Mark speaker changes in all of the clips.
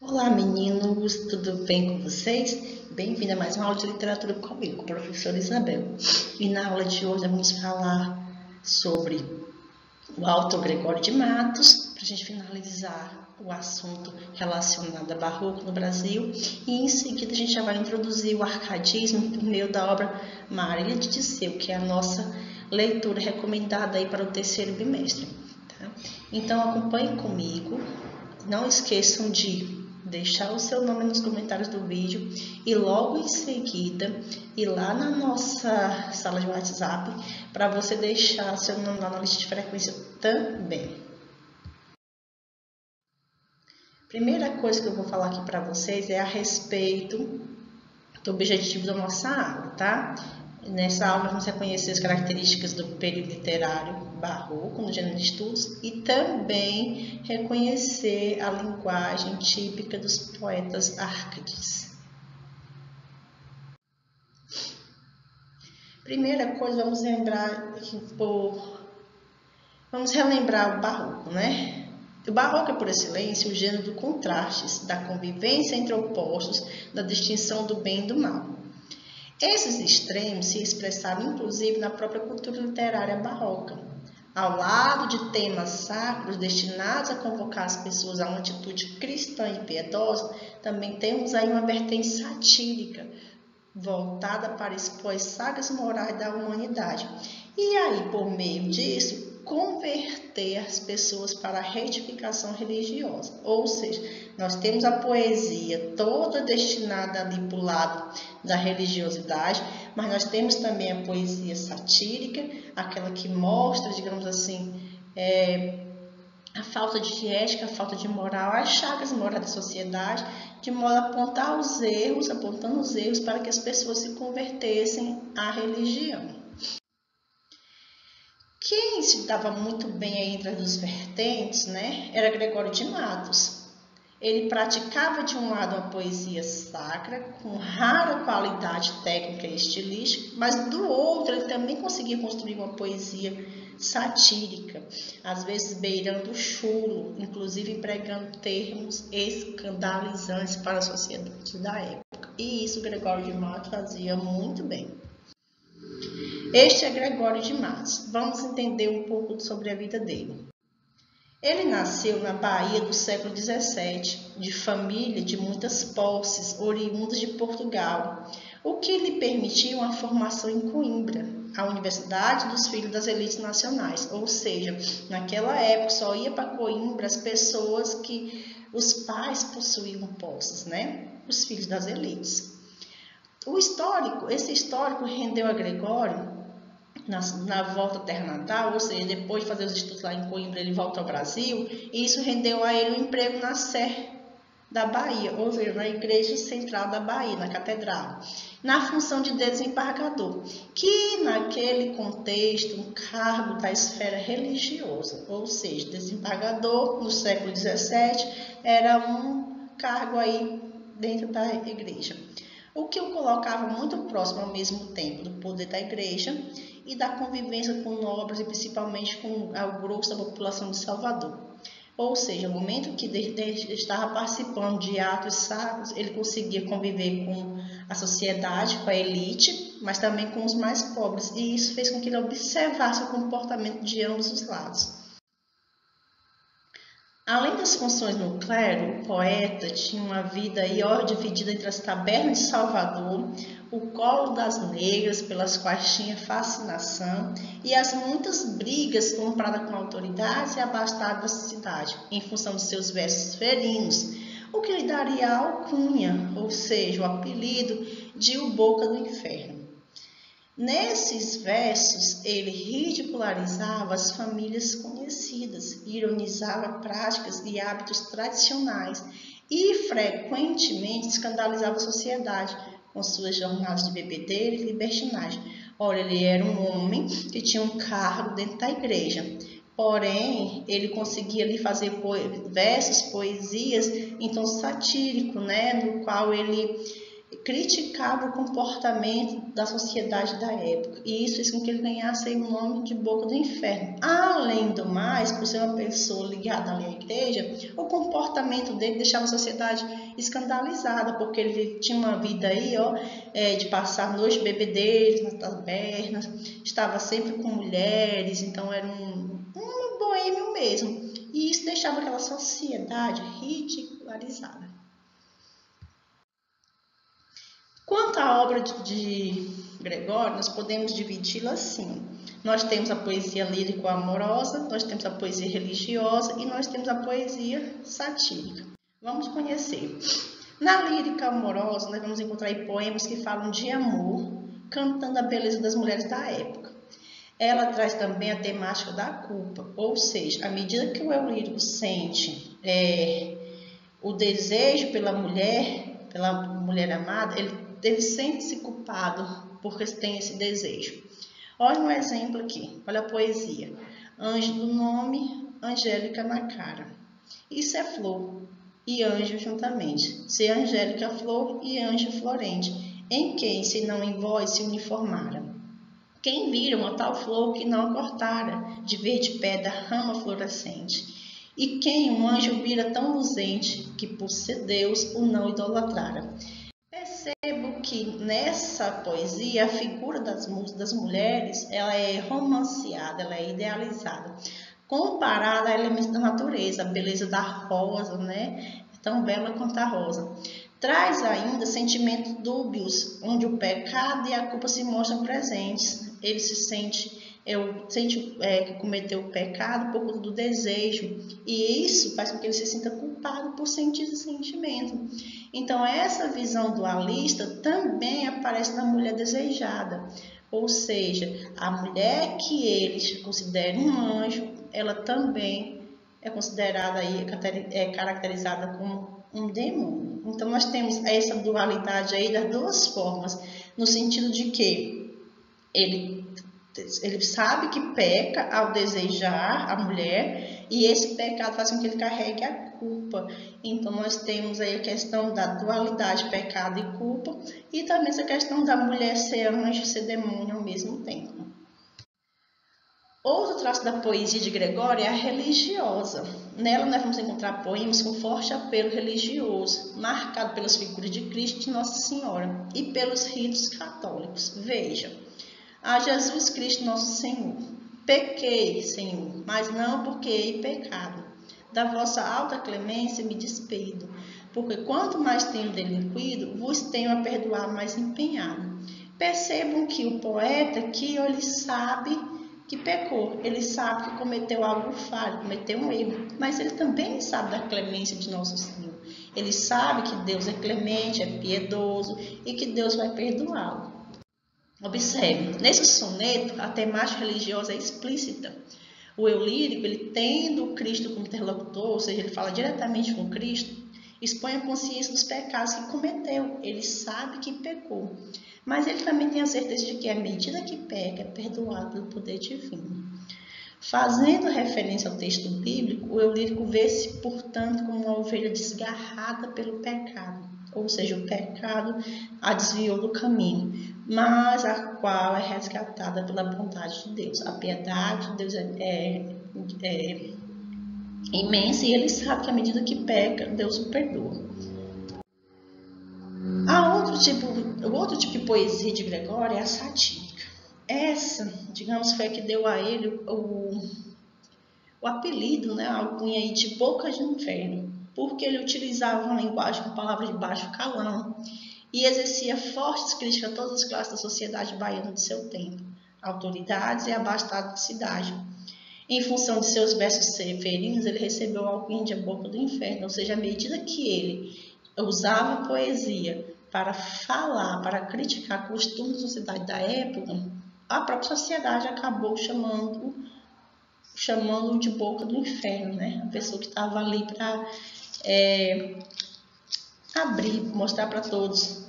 Speaker 1: Olá, meninos, tudo bem com vocês? Bem-vindo a mais uma aula de literatura comigo, com a professora Isabel. E na aula de hoje vamos falar sobre o autor Gregório de Matos, para a gente finalizar o assunto relacionado a barroco no Brasil. E em seguida a gente já vai introduzir o arcadismo por meio da obra Marília de Dirceu, que é a nossa leitura recomendada aí para o terceiro bimestre. Tá? Então acompanhe comigo, não esqueçam de deixar o seu nome nos comentários do vídeo e logo em seguida ir lá na nossa sala de WhatsApp para você deixar seu nome lá na lista de frequência também. Primeira coisa que eu vou falar aqui para vocês é a respeito do objetivo da nossa aula, tá? Nessa aula vamos reconhecer as características do período literário barroco no gênero de estudos e também reconhecer a linguagem típica dos poetas árcades. Primeira coisa, vamos relembrar o barroco, né? O barroco é, por excelência, o gênero do contrastes, da convivência entre opostos, da distinção do bem e do mal. Esses extremos se expressaram inclusive na própria cultura literária barroca. Ao lado de temas sacros destinados a convocar as pessoas a uma atitude cristã e piedosa, também temos aí uma vertente satírica, voltada para expor as sagas morais da humanidade. E aí, por meio disso, converter as pessoas para a retificação religiosa. Ou seja, nós temos a poesia toda destinada ali para o lado da religiosidade, mas nós temos também a poesia satírica, aquela que mostra, digamos assim, a falta de ética, a falta de moral, as chagas morais da sociedade, de modo a apontando os erros para que as pessoas se convertessem à religião. Quem se dava muito bem aí entre as duas vertentes, né, era Gregório de Matos. Ele praticava de um lado uma poesia sacra, com rara qualidade técnica e estilística, mas do outro ele também conseguia construir uma poesia satírica, às vezes beirando o chulo, inclusive empregando termos escandalizantes para a sociedade da época. E isso Gregório de Matos fazia muito bem. Este é Gregório de Matos. Vamos entender um pouco sobre a vida dele. Ele nasceu na Bahia do século XVII, de família de muitas posses, oriundas de Portugal, o que lhe permitiu uma formação em Coimbra, a Universidade dos Filhos das Elites Nacionais. Ou seja, naquela época só ia para Coimbra as pessoas que os pais possuíam posses, né? Os filhos das elites. Esse histórico rendeu a Gregório, na volta à terra natal, ou seja, depois de fazer os estudos lá em Coimbra, ele volta ao Brasil, e isso rendeu a ele um emprego na Sé da Bahia, ou seja, na Igreja Central da Bahia, na Catedral, na função de desembargador, que naquele contexto, um cargo da esfera religiosa, ou seja, desembargador no século XVII era um cargo aí dentro da igreja, o que o colocava muito próximo ao mesmo tempo do poder da igreja e da convivência com nobres e principalmente com o grosso da população de Salvador. Ou seja, no momento que ele estava participando de atos sacros, ele conseguia conviver com a sociedade, com a elite, mas também com os mais pobres, e isso fez com que ele observasse o comportamento de ambos os lados. Além das funções no clero, o poeta tinha uma vida aí dividida entre as tabernas de Salvador, o colo das negras, pelas quais tinha fascinação, e as muitas brigas compradas com autoridades e abastadas da cidade, em função de seus versos ferinos, o que lhe daria a alcunha, ou seja, o apelido de o Boca do Inferno. Nesses versos, ele ridicularizava as famílias conhecidas, ironizava práticas e hábitos tradicionais e frequentemente escandalizava a sociedade com suas jornadas de bebedeira e libertinagem. Olha, ele era um homem que tinha um cargo dentro da igreja, porém, ele conseguia ali fazer versos, poesias em tom satírico, né, no qual ele criticava o comportamento da sociedade da época, e isso fez com que ele ganhasse o nome de Boca do Inferno. Além do mais, por ser uma pessoa ligada ali à igreja, o comportamento dele deixava a sociedade escandalizada, porque ele tinha uma vida aí, de passar noite bebedeiros nas tabernas, estava sempre com mulheres, então era um boêmio mesmo, e isso deixava aquela sociedade ridicularizada. Quanto à obra de Gregório, nós podemos dividi-la assim. Nós temos a poesia lírico-amorosa, nós temos a poesia religiosa e nós temos a poesia satírica. Vamos conhecer. Na lírica amorosa, nós vamos encontrar aí poemas que falam de amor, cantando a beleza das mulheres da época. Ela traz também a temática da culpa, ou seja, à medida que o eu lírico sente o desejo pela mulher amada, ele sente-se culpado porque tem esse desejo. Olha um exemplo aqui, olha a poesia. Anjo do nome, Angélica na cara. Isso é flor e anjo juntamente. Se Angélica flor e anjo florente, em quem, se não em vós, se uniformara? Quem vira uma tal flor que não a cortara, de verde pé da rama florescente? E quem um anjo vira tão luzente, que por ser Deus o não idolatrara? Percebo que nessa poesia a figura das mulheres ela é romanceada, ela é idealizada, comparada a elementos da natureza, a beleza da rosa, né? Tão bela quanto a rosa. Traz ainda sentimentos dúbios, onde o pecado e a culpa se mostram presentes. Ele se sente que cometeu o pecado por conta do desejo, e isso faz com que ele se sinta culpado por sentir esse sentimento. Então, essa visão dualista também aparece na mulher desejada, ou seja, a mulher que ele considera um anjo, ela também é considerada aí, caracterizada como um demônio. Então, nós temos essa dualidade aí das duas formas, no sentido de que ele sabe que peca ao desejar a mulher, e esse pecado faz com que ele carregue a culpa. Então, nós temos aí a questão da dualidade, pecado e culpa, e também essa questão da mulher ser anjo e ser demônio ao mesmo tempo. Outro traço da poesia de Gregório é a religiosa. Nela nós vamos encontrar poemas com forte apelo religioso, marcado pelas figuras de Cristo e de Nossa Senhora e pelos ritos católicos. Veja, a Jesus Cristo nosso Senhor, pequei, Senhor, mas não porque hei pecado. Da vossa alta clemência me despido, porque quanto mais tenho delinquido, vos tenho a perdoar mais empenhado. Percebam que o poeta aqui, ele sabe que pecou, ele sabe que cometeu algo falho, cometeu um erro, mas ele também sabe da clemência de nosso Senhor. Ele sabe que Deus é clemente, é piedoso e que Deus vai perdoá-lo. Observe, nesse soneto, a temática religiosa é explícita. O eu lírico, ele tendo o Cristo como interlocutor, ou seja, ele fala diretamente com Cristo, expõe a consciência dos pecados que cometeu. Ele sabe que pecou, mas ele também tem a certeza de que, à medida que peca, é perdoado pelo poder divino. Fazendo referência ao texto bíblico, o eu lírico vê-se, portanto, como uma ovelha desgarrada pelo pecado, ou seja, o pecado a desviou do caminho, mas a qual é resgatada pela bondade de Deus. A piedade de Deus é imensa, e ele sabe que, à medida que peca, Deus o perdoa. O outro tipo de poesia de Gregório é a satírica. Essa, digamos, foi a que deu a ele o apelido, né, a alcunha aí de Boca de Inferno, porque ele utilizava uma linguagem com palavras de baixo calão e exercia fortes críticas a todas as classes da sociedade baiana de seu tempo, autoridades e abastados da cidade. Em função de seus versos severinos, ele recebeu a alcunha de Boca do Inferno, ou seja, à medida que ele usava a poesia para falar, para criticar costumes da sociedade da época, a própria sociedade acabou chamando de Boca do Inferno, né? A pessoa que estava ali para mostrar para todos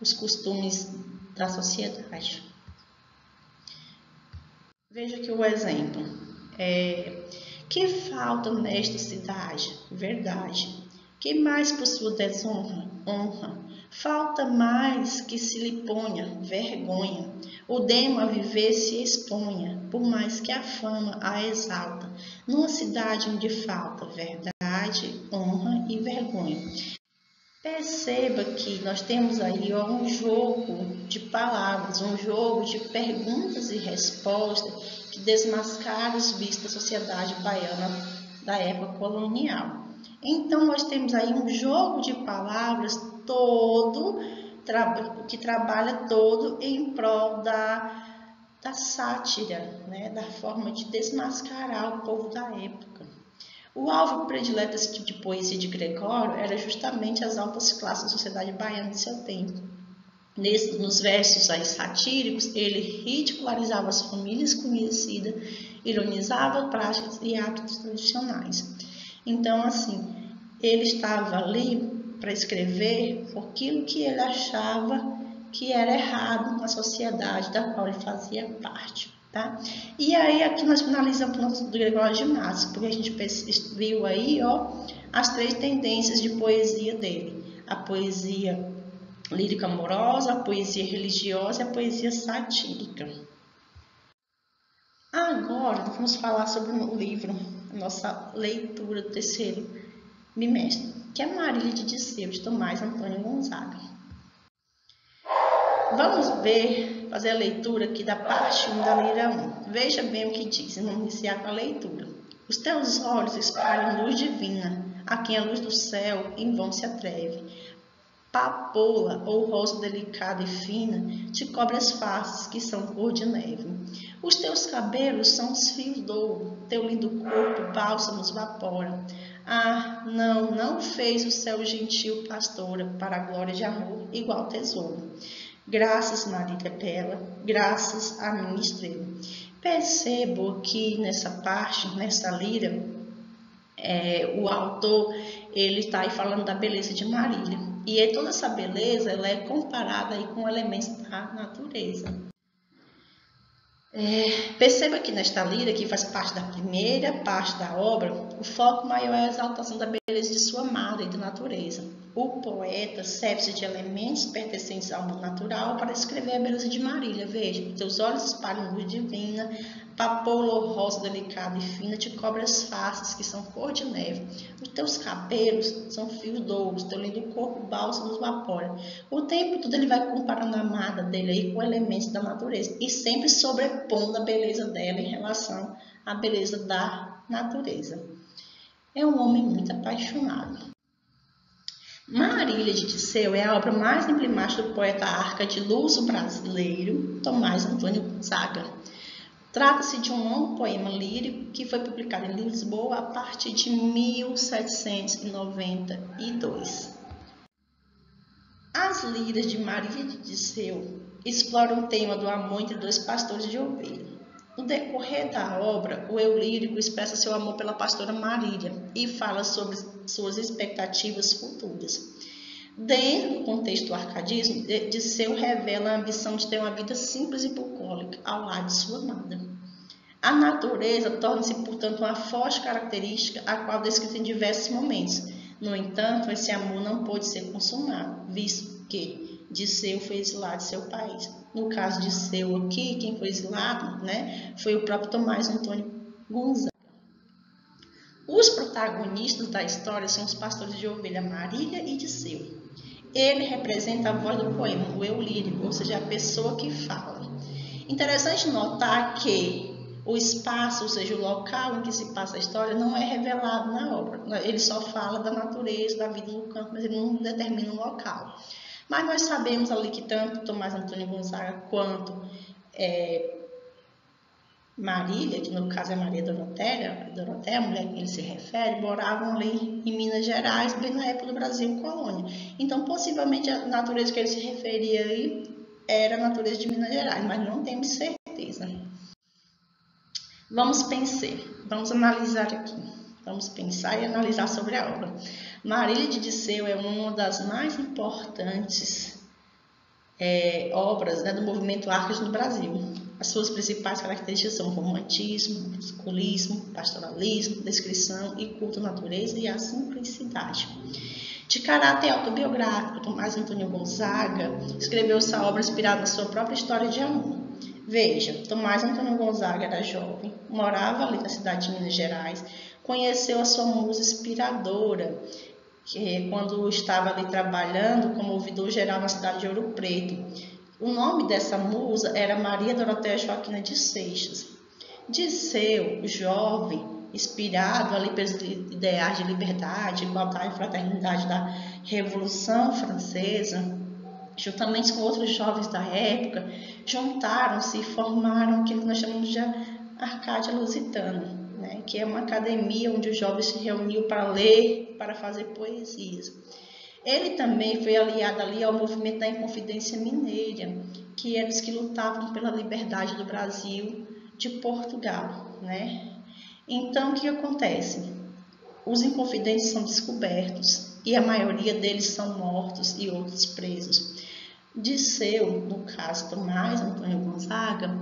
Speaker 1: os costumes da sociedade. Veja aqui o exemplo. Que falta nesta cidade? Verdade. Que mais por sua desonra? Honra. Falta mais que se lhe ponha vergonha, o demo a viver se exponha, por mais que a fama a exalta, numa cidade onde falta verdade, honra e vergonha. Perceba que nós temos aí um jogo de palavras, um jogo de perguntas e respostas que desmascara os vícios da sociedade baiana da época colonial. Então, nós temos aí um jogo de palavras que trabalha todo em prol da sátira, né? Da forma de desmascarar o povo da época. O alvo predileto desse tipo de poesia de Gregório era justamente as altas classes da sociedade baiana de seu tempo. Nos versos aí satíricos, ele ridicularizava as famílias conhecidas, ironizava práticas e hábitos tradicionais. Então, assim, ele estava ali para escrever aquilo que ele achava que era errado na sociedade da qual ele fazia parte. Tá? E aí aqui nós finalizamos o nosso do Gregório de Matos, porque a gente viu aí as 3 tendências de poesia dele: a poesia lírica amorosa, a poesia religiosa e a poesia satírica. Agora vamos falar sobre o livro, a nossa leitura do 3º bimestre, que é Marília de Disseu, de Tomás Antônio Gonzaga. Vamos fazer a leitura aqui da parte 1 da lira 1. Veja bem o que diz, vamos iniciar com a leitura. Os teus olhos espalham luz divina, a quem a luz do céu em vão se atreve. Papoula, ou rosa delicada e fina, te cobre as faces que são cor de neve. Os teus cabelos são os fios d'ouro, teu lindo corpo bálsamos vapora. Ah, não fez o céu gentil pastora, para a glória de amor igual tesouro. Graças, Marília bela, graças à minha estrela. Percebo que nessa parte, nessa lira, o autor ele está aí falando da beleza de Marília. E toda essa beleza ela é comparada aí com elementos da natureza. Perceba que nesta lira, que faz parte da primeira parte da obra, o foco maior é a exaltação da beleza de sua amada e da natureza. O poeta serve-se de elementos pertencentes ao mundo natural para escrever a beleza de Marília. Veja, teus olhos espalham luz divina, papoula rosa delicada e fina te cobre as faces que são cor de neve. Os teus cabelos são fios d'ouro, teu lindo corpo bálsamos vapora. O tempo todo ele vai comparando a amada dele aí com elementos da natureza e sempre sobrepondo a beleza dela em relação à beleza da natureza. É um homem muito apaixonado. Marília de Disseu é a obra mais emblemática do poeta arca-de luso brasileiro Tomás Antônio Gonzaga. Trata-se de um longo poema lírico que foi publicado em Lisboa a partir de 1792. As liras de Marília de Disseu exploram o tema do amor entre 2 pastores de ovelha. No decorrer da obra, o eu lírico expressa seu amor pela pastora Marília e fala sobre suas expectativas futuras. Dentro do contexto do arcadismo, Disseu revela a ambição de ter uma vida simples e bucólica ao lado de sua amada. A natureza torna-se, portanto, uma forte característica, a qual é descrita em diversos momentos. No entanto, esse amor não pôde ser consumado, visto que Disseu foi exilado de seu país. No caso de Disseu aqui, quem foi exilado, foi o próprio Tomás Antônio Gonzaga. Os protagonistas da história são os pastores de ovelha Marília e Disseu. Ele representa a voz do poema, o eu lírico, ou seja, a pessoa que fala. Interessante notar que o espaço, ou seja, o local em que se passa a história, não é revelado na obra. Ele só fala da natureza, da vida no campo, mas ele não determina um local. Mas nós sabemos ali que tanto Tomás Antônio Gonzaga quanto Marília, que no caso é Maria Dorotéia, a mulher a quem ele se refere, moravam ali em Minas Gerais, bem na época do Brasil colônia. Então, possivelmente, a natureza que ele se referia aí era a natureza de Minas Gerais, mas não temos certeza. Vamos analisar aqui. Vamos pensar e analisar sobre a obra. Marília de Disseu é uma das mais importantes obras do movimento arca no Brasil. As suas principais características são romantismo, musiculismo, pastoralismo, descrição e culto à natureza e à simplicidade. De caráter autobiográfico, Tomás Antônio Gonzaga escreveu essa obra inspirada na sua própria história de amor. Veja, Tomás Antônio Gonzaga era jovem, morava ali na cidade de Minas Gerais, conheceu a sua musa inspiradora, que quando estava ali trabalhando como ouvidor geral na cidade de Ouro Preto. O nome dessa musa era Maria Doroteia Joaquina de Seixas. Dirceu, jovem, inspirado ali pelos ideais de liberdade, igualdade e fraternidade da Revolução Francesa, juntamente com outros jovens da época, juntaram-se e formaram aquilo que nós chamamos de Arcádia Lusitana, né? Que é uma academia onde os jovens se reuniam para ler, para fazer poesias. Ele também foi aliado ali ao movimento da Inconfidência Mineira, que eram os que lutavam pela liberdade do Brasil de Portugal, né? Então, o que acontece? Os inconfidentes são descobertos e a maioria deles são mortos e outros presos. Dirceu, no caso Tomás Antônio Gonzaga,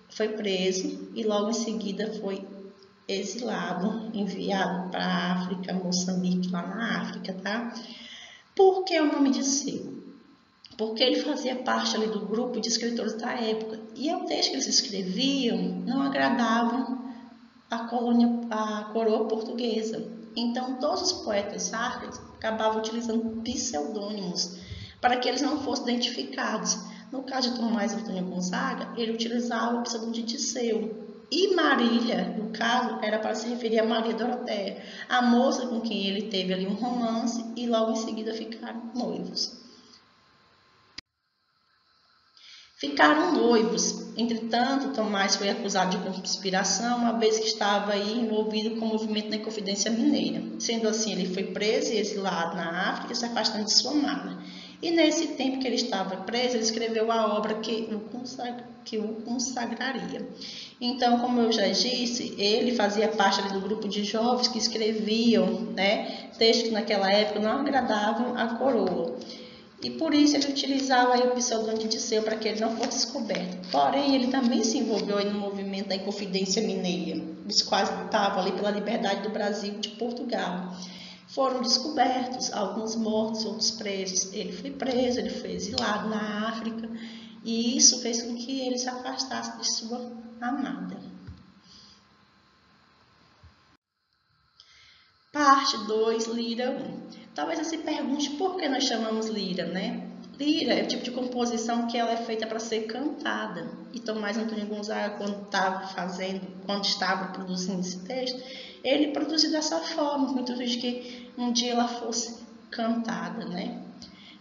Speaker 1: foi preso e logo em seguida foi exilado, enviado para a África, Moçambique, lá na África, tá? Por que o nome Dirceu? Porque ele fazia parte ali do grupo de escritores da época e o texto que eles escreviam não agradavam a coroa portuguesa. Então, todos os poetas árabes acabavam utilizando pseudônimos para que eles não fossem identificados. No caso de Tomás Antônio Gonzaga, ele utilizava o pseudônimo de Dirceu. E Marília, no caso, era para se referir a Maria Doroteia, a moça com quem ele teve ali um romance e logo em seguida ficaram noivos. Ficaram noivos. Entretanto, Tomás foi acusado de conspiração, uma vez que estava aí envolvido com o movimento da Inconfidência Mineira. Sendo assim, ele foi preso e exilado na África, se afastando de sua amada. E nesse tempo que ele estava preso, ele escreveu a obra que o consagraria. Então, como eu já disse, ele fazia parte ali do grupo de jovens que escreviam, né, textos que naquela época não agradavam à coroa. E por isso ele utilizava aí o pseudônimo de Dirceu para que ele não fosse descoberto. Porém, ele também se envolveu aí no movimento da Inconfidência Mineira, os quais lutavam ali pela liberdade do Brasil e de Portugal. Foram descobertos, alguns mortos, outros presos. Ele foi preso, ele foi exilado na África e isso fez com que ele se afastasse de sua amada. Parte 2, Lira 1. Talvez você se pergunte por que nós chamamos lira, né? Lira é o tipo de composição que ela é feita para ser cantada. E Tomás Antônio Gonzaga, quando estava produzindo esse texto, ele produziu dessa forma, com o intuito de que um dia ela fosse cantada, né?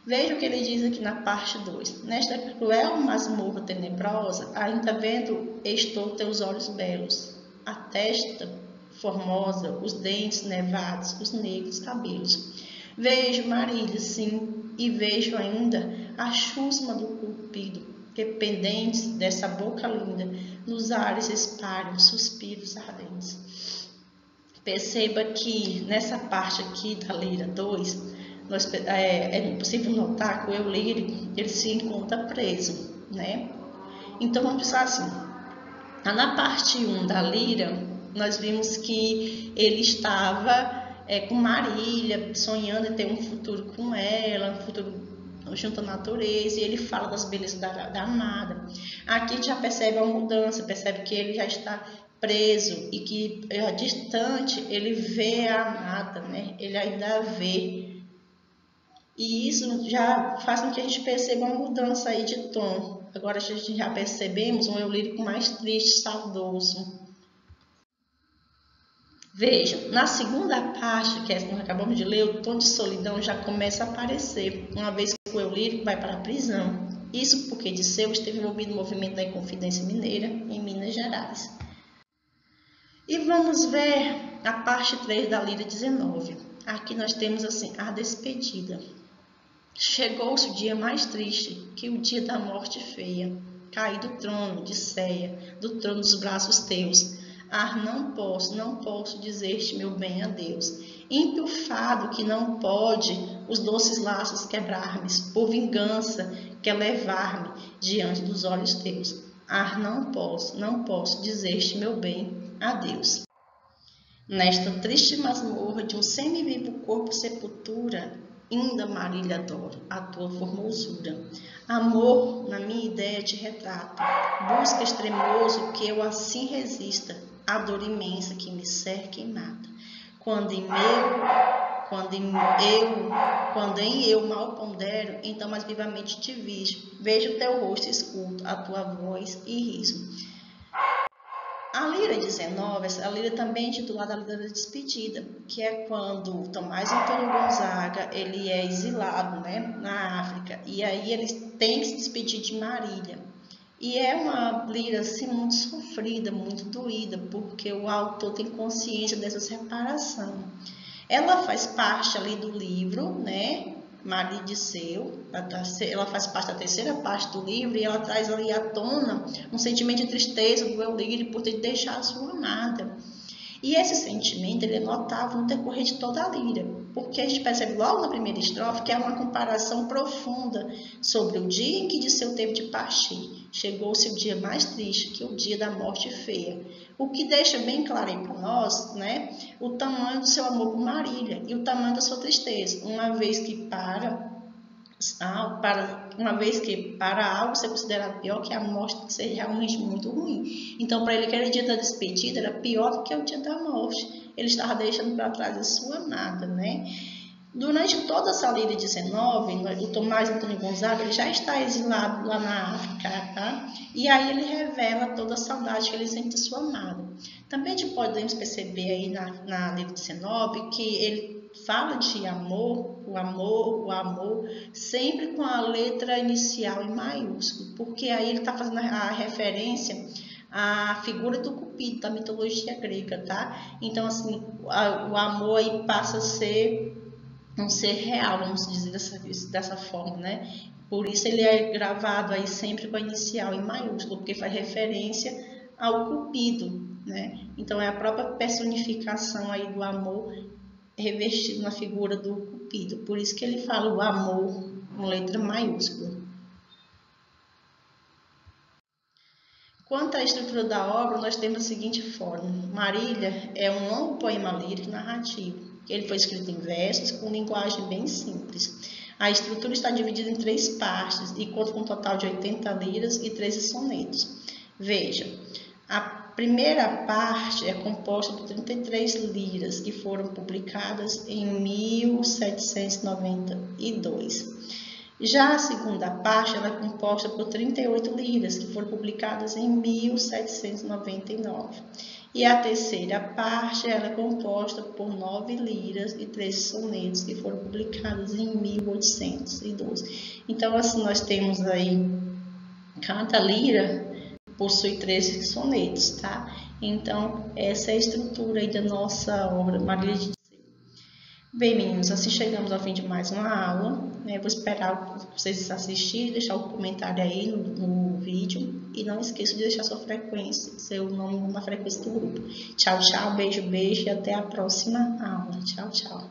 Speaker 1: Veja o que ele diz aqui na parte 2. Nesta cruel masmorra tenebrosa, ainda vendo estou teus olhos belos, a testa formosa, os dentes nevados, os negros cabelos. Vejo Marília, sim, e vejo ainda a chusma do cupido, que pendentes dessa boca linda, nos ares espalham suspiros ardentes. Perceba que nessa parte aqui da Lira 2, é possível notar que o eu lírico ele se encontra preso, né? Então vamos pensar assim, na parte 1 da Lira, nós vimos que ele estava com Marília, sonhando em ter um futuro com ela, um futuro junto à natureza, e ele fala das belezas da amada. Aqui a gente já percebe a mudança, percebe que ele já está preso e que distante ele vê a amada, né? Ele ainda vê. E isso já faz com que a gente perceba uma mudança aí de tom. Agora a gente já percebemos um eu lírico mais triste, saudoso. Veja, na segunda parte, que é que nós acabamos de ler, o tom de solidão já começa a aparecer, uma vez que o eu lírico vai para a prisão. Isso porque Dirceu esteve envolvido no movimento da Inconfidência Mineira em Minas Gerais. E vamos ver a parte 3 da Lira 19. Aqui nós temos assim, a despedida. Chegou-se o dia mais triste que o dia da morte feia. Caí do trono de Ceia, do trono dos braços teus. Não posso dizer-te meu bem a Deus. Ímpio fado que não pode os doces laços quebrar-me, por vingança quer levar-me diante dos olhos teus. Não posso dizer-te meu bem a Deus. Nesta triste masmorra de um semivivo corpo sepultura, Inda Marília adoro a tua formosura. Amor, na minha ideia te retrato. Busca extremoso que eu assim resista à dor imensa que me cerca e mata. Quando em eu mal pondero, então mais vivamente te vejo teu rosto, escuto a tua voz e riso. A Lira 19, essa lira também é intitulada a Lira da Despedida, que é quando Tomás Antônio Gonzaga ele é exilado, né, na África, e aí ele tem que se despedir de Marília. E é uma lira assim, muito sofrida, muito doída, porque o autor tem consciência dessa separação. Ela faz parte ali do livro, né? Maria de Seu, ela faz parte da terceira parte do livro e ela traz ali à tona um sentimento de tristeza do Eulírio por ter deixado sua amada. E esse sentimento ele é notável no decorrer de toda a lira, porque a gente percebe logo na primeira estrofe que há uma comparação profunda sobre o dia em que de seu tempo de partir. Chegou-se o dia mais triste, que o dia da morte feia. O que deixa bem claro aí para nós, né, o tamanho do seu amor por Marília e o tamanho da sua tristeza, uma vez que para algo ser considerado pior que a morte seja realmente muito ruim. Então, para ele, aquele dia da despedida era pior do que o dia da morte. Ele estava deixando para trás a sua amada, né? Durante toda essa lira 19, o Tomás Antônio Gonzaga ele já está exilado lá na África, tá? E aí ele revela toda a saudade que ele sente de sua amada. Também podemos perceber aí na lira 19 que ele fala de amor, o amor, sempre com a letra inicial em maiúsculo, porque aí ele está fazendo a referência à figura do Cupido, da mitologia grega, tá? Então, assim, o amor aí passa a ser um ser real, vamos dizer dessa forma, né? Por isso ele é gravado aí sempre com a inicial em maiúsculo, porque faz referência ao Cupido, né? Então, é a própria personificação aí do amor revestido na figura do Cupido. Por isso que ele fala o amor com letra maiúscula. Quanto à estrutura da obra, nós temos a seguinte forma. Marília é um longo poema lírico narrativo. Ele foi escrito em versos com linguagem bem simples. A estrutura está dividida em 3 partes e conta com um total de 80 liras e 13 sonetos. Veja, a primeira parte é composta por 33 liras que foram publicadas em 1792. Já a segunda parte ela é composta por 38 liras que foram publicadas em 1799. E a terceira parte ela é composta por 9 liras e 13 sonetos que foram publicados em 1812. Então, assim, nós temos aí cada lira possui 13 sonetos, tá? Então, essa é a estrutura aí da nossa obra Marília de Seu. Bem, meninos, assim chegamos ao fim de mais uma aula, né? Vou esperar vocês assistirem, deixar o comentário aí no vídeo e não esqueça de deixar sua frequência, seu nome na frequência do grupo. Tchau, tchau, beijo, beijo e até a próxima aula. Tchau, tchau.